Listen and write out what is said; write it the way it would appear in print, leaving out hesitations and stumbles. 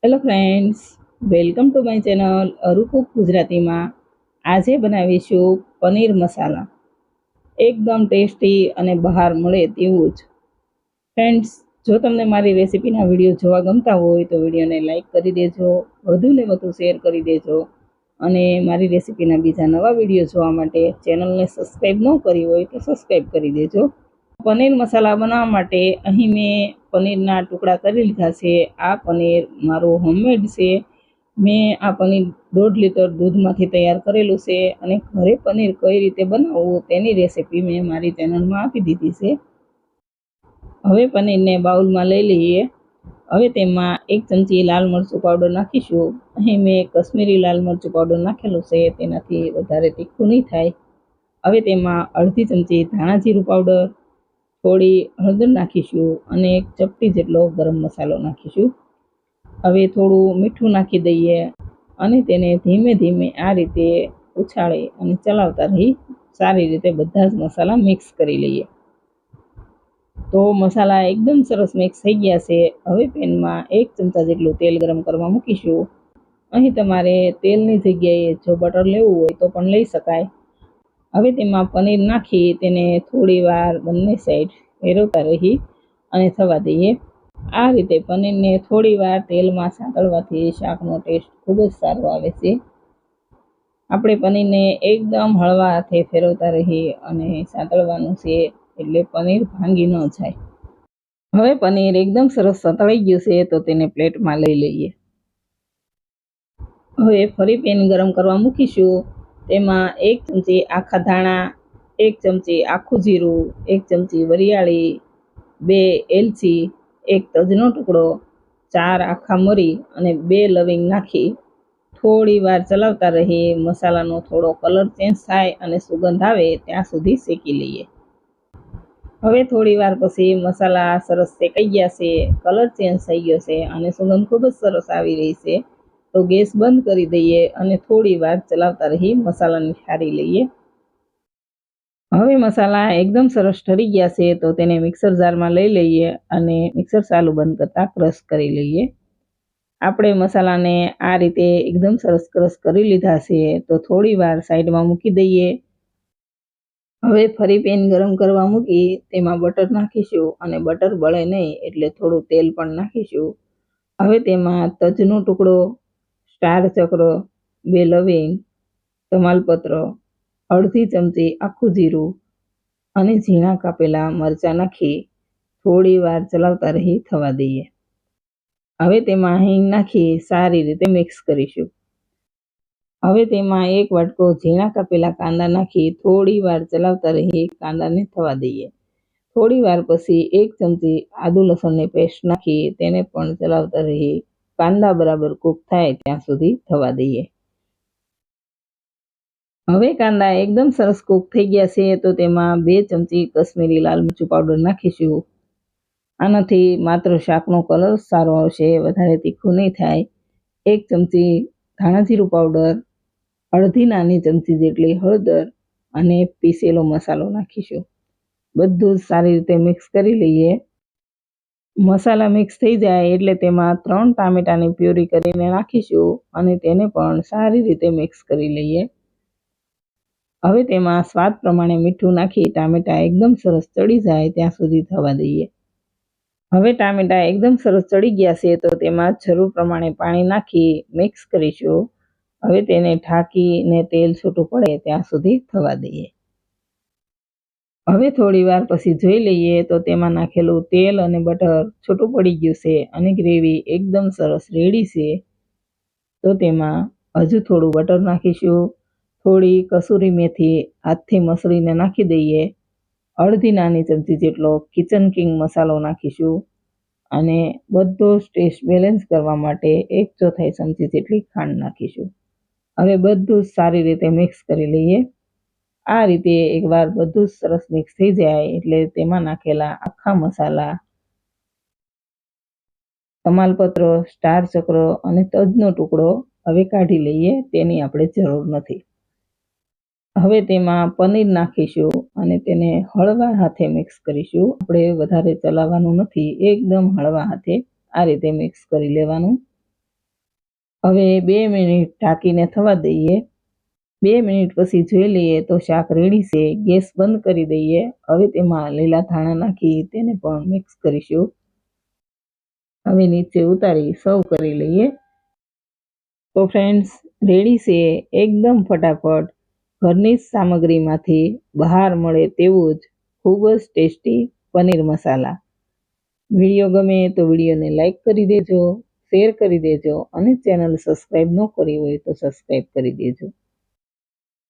Hello friends, welcome to my channel Aru cook ગુજરાતીમાં. આજે બનાવીશું પનીર મસાલા, એકદમ ટેસ્ટી અને બહાર મળે તેવું જ. ફ્રેન્ડ્સ, જો તમને મારી રેસીપીના વિડીયો જોવા ગમતા હોય તો વિડીયોને લાઈક કરી દેજો, વધુને વધુ શેર કરી દેજો અને મારી રેસીપીના બીજા નવા વિડીયો જોવા માટે ચેનલને સબસ્ક્રાઈબ ન કરી હોય તો સબસ્ક્રાઈબ કરી દેજો. પનીર મસાલા બનાવવા માટે અહીં મેં પનીરના ટુકડા કરી લીધા છે. આ પનીર મારું હોમમેડ છે. મેં આ પનીર 1.5 લીટર દૂધમાંથી તૈયાર કરેલું છે અને ઘરે પનીર કઈ રીતે બનાવવું તેની રેસીપી મેં મારી ચેનલમાં આપી દીધી છે. હવે પનીરને બાઉલમાં લઈ લઈએ. હવે તેમાં 1 ચમચી લાલ મરચું પાવડર નાખીશું. અહીં મેં કશ્મીરી લાલ મરચું પાવડર નાખેલું છે, તેનાથી વધારે તીખું નહીં થાય. હવે તેમાં અડધી ચમચી ધાણા જીરું પાવડર, થોડી હળદર નાખીશું અને 1 ચપટી જેટલો ગરમ મસાલો નાખીશું. હવે થોડું મીઠું નાખી દઈએ અને તેને ધીમે ધીમે આ રીતે ઉછાળી અને ચલાવતા રહી સારી રીતે બધા જ મસાલા મિક્સ કરી લઈએ. તો મસાલા એકદમ સરસ મિક્સ થઈ ગયા છે. હવે પેનમાં 1 ચમચા જેટલું તેલ ગરમ કરવા મૂકીશું. અહીં તમારે તેલની જગ્યાએ જો બટર લેવું હોય તો પણ લઈ શકાય. હવે તેમાં પનીર નાખી તેને થોડી વાર બંને સાઈડ ફેરવતા રહી અને થવા દઈએ. આ રીતે પનીરને થોડી વાર તેલમાં સાંતળવાથી શાકનો ટેસ્ટ ખૂબ જ સારો આવે છે. આપણે પનીરને એકદમ હળવા હાથે ફેરવતા રહી અને સાંતળવાનું છે, એટલે પનીર ભાંગી ન જાય. હવે પનીર એકદમ સરસ સાંતળાઈ ગયું છે, તો તેને પ્લેટમાં લઈ લઈએ. હવે ફરી પેન ગરમ કરવા મૂકીશું. તેમાં 1 ચમચી આખા ધાણા, 1 ચમચી આખું જીરું, 1 ચમચી વરિયાળી, 2 એલચી, 1 તજનો ટુકડો, 4 આખા મરી અને 2 લવિંગ નાખી થોડી વાર ચલાવતા રહી મસાલાનો થોડો કલર ચેન્જ થાય અને સુગંધ આવે ત્યાં સુધી શેકી લઈએ. હવે થોડી વાર પછી મસાલા સરસ શેકાઈ ગયા છે, કલર ચેન્જ થઈ ગયો છે અને સુગંધ ખૂબ જ સરસ આવી રહી છે. તો ગેસ બંધ કરી દઈએ અને થોડી વાર ચલાવતા રહી મસાલાને ઠારી લઈએ. હવે મસાલા એકદમ સરસ ઠરી ગયા છે, તો તેને મિક્સર જારમાં લઈ લઈએ અને મિક્સર ચાલુ બંધ કરતાં ક્રશ કરી લઈએ. આપણે મસાલાને આ રીતે એકદમ સરસ ક્રશ કરી લીધા છે, તો થોડી વાર સાઈડમાં મૂકી દઈએ. હવે ફરી પેન ગરમ કરવા મૂકી તેમાં બટર નાખીશું અને બટર બળે નહીં એટલે થોડું તેલ પણ નાખીશું. હવે તેમાં તજનો ટુકડો, સ્ટાર ચક્ર, 2 લવિંગ, તમાલપત્ર, અડધી ચમચી આખું જીરું અને ઝીણા કાપેલા મરચાં નાખી થોડી વાર ચલાવતા રહી થવા દઈએ. હવે તેમાં હિંગ નાખી સારી રીતે મિક્સ કરીશું. હવે તેમાં 1 વાટકો ઝીણા કાપેલા કાંદા નાખી થોડી વાર ચલાવતા રહી કાંદાને થવા દઈએ. થોડી વાર પછી 1 ચમચી આદુ લસણની પેસ્ટ નાખી તેને પણ ચલાવતા રહી કાંદા બરાબર કૂક થાય ત્યાં સુધી થવા દઈએ. હવે કાંદા એકદમ સરસ કૂક થઈ ગયા છે, તો તેમાં 2 ચમચી કશ્મીરી લાલ મરચું પાવડર નાખીશું. આનાથી માત્ર શાકનો કલર સારો આવશે, વધારે તીખું નહીં થાય. 1 ચમચી ધાણા જીરું પાવડર, અડધી નાની ચમચી જેટલી હળદર અને પીસેલો મસાલો નાખીશું. બધું જ સારી રીતે મિક્સ કરી લઈએ. મસાલા મિક્સ થઈ જાય એટલે તેમાં 3 ટામેટાની પ્યુરી કરીને નાખીશું અને તેને પણ સારી રીતે મિક્સ કરી લઈએ. હવે તેમાં સ્વાદ પ્રમાણે મીઠું નાખી ટામેટા એકદમ સરસ ચડી જાય ત્યાં સુધી થવા દઈએ. હવે ટામેટા એકદમ સરસ ચડી ગયા છે, તો તેમાં જરૂર પ્રમાણે પાણી નાખી મિક્સ કરીશું. હવે તેને ઢાંકીને તેલ છૂટું પડે ત્યાં સુધી થવા દઈએ. હવે થોડી વાર પછી જોઈ લઈએ તો તેમાં નાખેલું તેલ અને બટર છૂટું પડી ગયું છે અને ગ્રેવી એકદમ સરસ રેડી છે. તો તેમાં હજુ થોડું બટર નાખીશું. થોડી કસૂરી મેથી હાથથી મસળીને નાખી દઈએ. અડધી નાની ચમચી જેટલો કિચન કિંગ મસાલો નાખીશું અને બધો ટેસ્ટ બેલેન્સ કરવા માટે 1/4 ચમચી જેટલી ખાંડ નાખીશું. હવે બધું જ સારી રીતે મિક્સ કરી લઈએ. આ રીતે એકવાર બધું જ સરસ મિક્સ થઈ જાય એટલે તેમાં નાખેલા આખા મસાલા, તમાલપત્ર, સ્ટાર ચક્ર અને તજનો ટુકડો હવે કાઢી લઈએ, તેની આપણે જરૂર નથી. હવે તેમાં પનીર નાખીશું અને તેને હળવા હાથે મિક્સ કરીશું. આપણે વધારે ચલાવવાનું નથી, એકદમ હળવા હાથે આ રીતે મિક્સ કરી લેવાનું. હવે 2 મિનિટ ઢાંકીને થવા દઈએ. 2 મિનિટ પછી જોઈ લઈએ તો શાક રેડી છે. ગેસ બંધ કરી દઈએ. હવે તેમાં લીલા ધાણા નાખી તેને પણ મિક્સ કરીશું. હવે નીચે ઉતારી સર્વ કરી લઈએ. તો ફ્રેન્ડ્સ, રેડી છે એકદમ ફટાફટ ઘરની જ સામગ્રીમાંથી બહાર મળે તેવું જ ખૂબ જ ટેસ્ટી પનીર મસાલા. વિડીયો ગમે તો વિડીયોને લાઈક કરી દેજો, શેર કરી દેજો અને ચેનલ સબસ્ક્રાઈબ ન કરી હોય તો સબસ્ક્રાઈબ કરી દેજો.